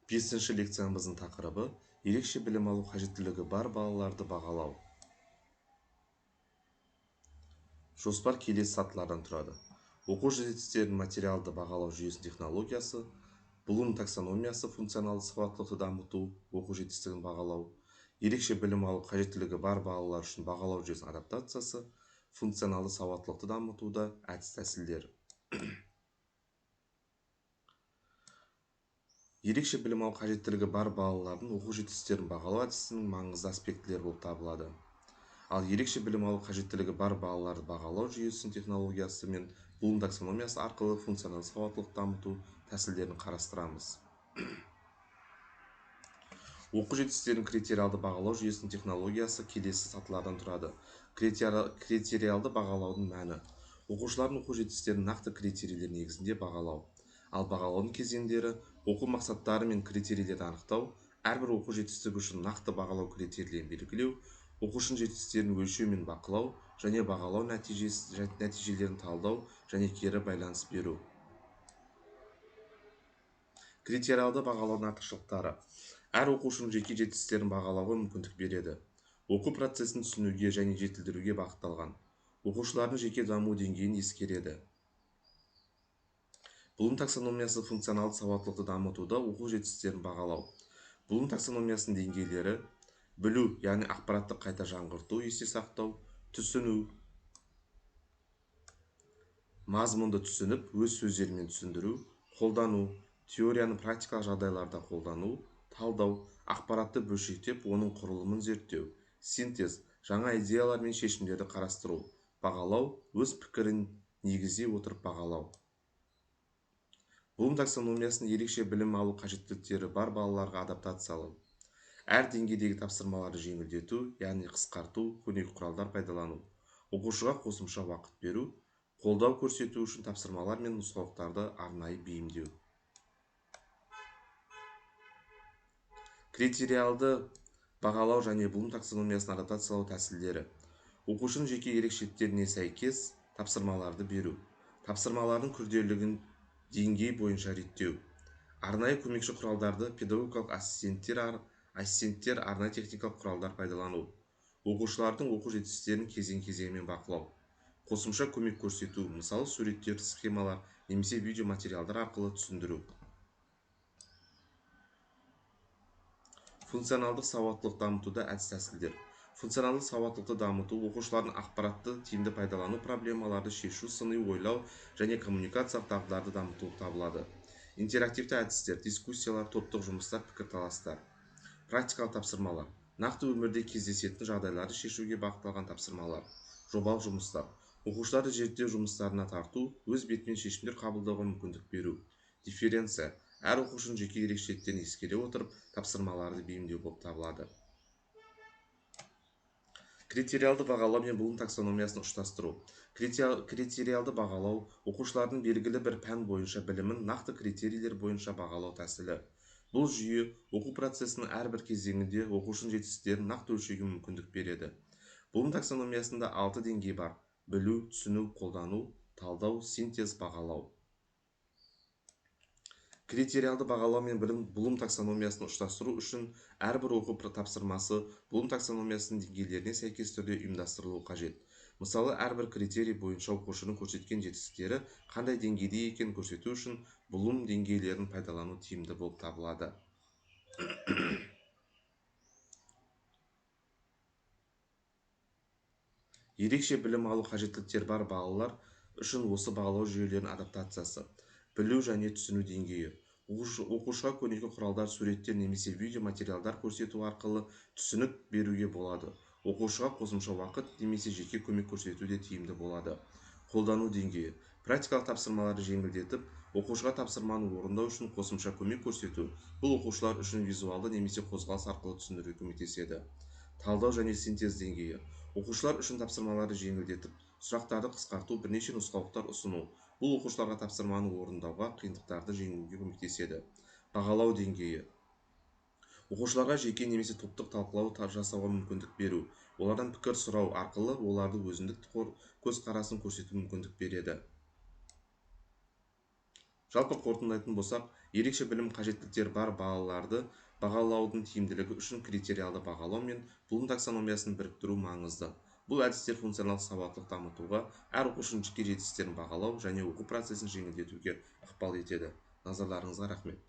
Бесінші лекциямыздың тақырыбы ерекше білім алу қажеттілігі бар балаларды бағалау. Жоспар келесі сатылардан тұрады. Оқу жетістіктерін материалды бағалау жүйесінің технологиясы, Блум таксономиясы, функционалды сауаттылықты дамыту, оқу жетістігін бағалау, ерекше білім алу қажеттілігі бар балалар үшін бағалау жүйесінің адаптациясы, функционалды сауаттылықты дамытуда әдіс-тәсілдер. Ерекше білім алу қажеттілігі бар балалардың оқу жетістіктерін бағалау әдісінің маңызды аспектілері болып табылады. Ал ерекше білім алу қажеттілігі бар балаларды бағалау жүйесінің технологиясы мен Блум таксономиясы арқылы функционалды сауаттылықты дамыту тәсілдерін қарастырамыз. Оқу жетістіктерін критериалды бағалау жүйесінің технологиясы келесі сатылардан тұрады. Критериалды бағалаудың мәні: оқушылардың оқу жетістіктерін нақты критерийлер негізінде бағалау. Ал бағалаудың кезеңдері: оқу мақсаттары мен критерийлерді анықтау, әрбір оқу жетістігі үшін нақты бағалау критерийлерін белгілеу, оқушының жетістіктерін өлшеу мен бақылау, және бағалау нәтижелерін талдау және кері байланыс беру. Критериалды бағалаудың артықшылықтары: әр оқушының жеке жетістіктерін бағалауға мүмкіндік береді. Оқу процесін түсінуге және жетілдіруге бағытталған. Оқушылардың жеке даму деңгейін ескереді. Блум таксономиясы функционалды сауаттылықты дамытуда оқу жетістіктерін бағалау. Блум таксономиясының деңгейлері: білу, яғни ақпаратты қайта жаңғырту, есте сақтау; түсіну, мазмұнды түсініп, өз сөздерімен түсіндіру; қолдану, теорияны практикалық жағдайларда қолдану; талдау, ақпаратты бөлшектеп, оның құрылымын зерттеу; синтез, жаңа идеялар мен шешімдерді қарастыру; бағалау, өз пікірін негіздей отырып бағалау. Блум таксономиясының ерекше білім алу қажеттіліктері бар балаларға адаптациялау. Әр деңгейдегі тапсырмаларды жеңілдету, яғни қысқарту, көмек құралдар пайдалану; оқушыға қосымша уақыт беру; қолдау көрсету үшін тапсырмалар мен нұсқаулықтарды арнайы бейімдеу. Критериалды бағалау және Блум таксономиясын адаптациялау тәсілдері: оқушының жеке ерекшеліктеріне сәйкес тапсырмаларды беру; тапсырмалардың күрделілігін деңгей бойынша реттеу; арнайы көмекші құралдарды, педагогикалық ассистенттер, арнайы техникалық құралдар пайдалану; оқушылардың оқу жетістіктерін кезең-кезеңмен бақылау; қосымша көмек көрсету, мысалы суреттер, схемалар немесе видеоматериалдар арқылы түсіндіру. Функционалдық сауаттылық дамытуда әдіс-тәсілдер: функционалдық сауаттылықты дамыту оқушылардың ақпаратты тиімді пайдалану, проблемаларды шешу, сыни ойлау және коммуникациялық дағдыларды дамыту табылады. Интерактивті әдістер: дискуссиялар, топтық жұмыстар, пікірталастар. Практикалық тапсырмалар: нақты өмірде кездесетін жағдайларды шешуге бағытталған тапсырмалар. Жобалық жұмыстар: оқушыларды зерттеу жұмыстарына тарту, өз бетімен шешімдер қабылдауға мүмкіндік беру. Дифференция: әр оқушының жеке ерекшеліктерін ескере отырып тапсырмаларды бейімдеу болып табылады. Критериалды бағалау мен Блум таксономиясын ұштастыру. Критериалды бағалау оқушылардың белгілі бір пән бойынша білімін нақты критерийлер бойынша бағалау тәсілі. Бұл жүйе оқу процесінің әрбір кезеңінде оқушының жетістіктерін нақты өлшеуге мүмкіндік береді. Блум таксономиясында 6 деңгей бар: білу, түсіну, қолдану, талдау, синтез, бағалау. Критериалды бағалау мен Блум таксономиясын ұштастыру үшін әрбір оқу тапсырмасы Блум таксономиясының деңгейлеріне сәйкес түрде ұйымдастырылуы қажет. Мысалы, әрбір критерий бойынша оқушының көрсеткен жетістіктері қандай деңгейде екенін көрсету үшін Блум деңгейлерін пайдалану тиімді болып табылады. Ерекше білім алу қажеттіліктері бар балалар үшін осы бағалау жүйелерінің адаптациясы. Білу және түсіну деңгейі: оқушыға көрнекі құралдар, суреттер немесе видео материалдар көрсету арқылы түсінік беруге болады. Оқушыға қосымша уақыт немесе жеке көмек көрсету де тиімді болады. Қолдану деңгейі: практикалық тапсырмаларды жеңілдетіп, оқушыға тапсырманы орындау үшін қосымша көмек көрсету. Бұл оқушылар үшін визуалды немесе қозғалыс арқылы түсіндіруге көмектеседі. Талдау және синтез деңгейі: оқушылар үшін тапсырмаларды жеңілдетіп, сұрақтарды қысқарту, бірнеше нұсқаулықтар ұсыну. Бұл оқушыларға тапсырманы орындауға қиындықтарды жеңуге көмектеседі. Бағалау деңгейі: оқушыларға жеке немесе топтық талқылау жасауға мүмкіндік беру. Олардан пікір сұрау арқылы оларды өзіндік көзқарасын көрсету мүмкіндік береді. Жалпы қорытындылайтын болсақ, ерекше білім қажеттіліктері бар балаларды бағалаудың тиімділігі үшін критериалды бағалау мен Блум таксономиясын біріктіру маңызды. Бұл әдістер функционалдық сауаттылық дамытуға, әр оқушының жеке жетістіктерін бағалау және оқу процесін жеңілдетуге ықпал етеді. Назарларыңызға рахмет.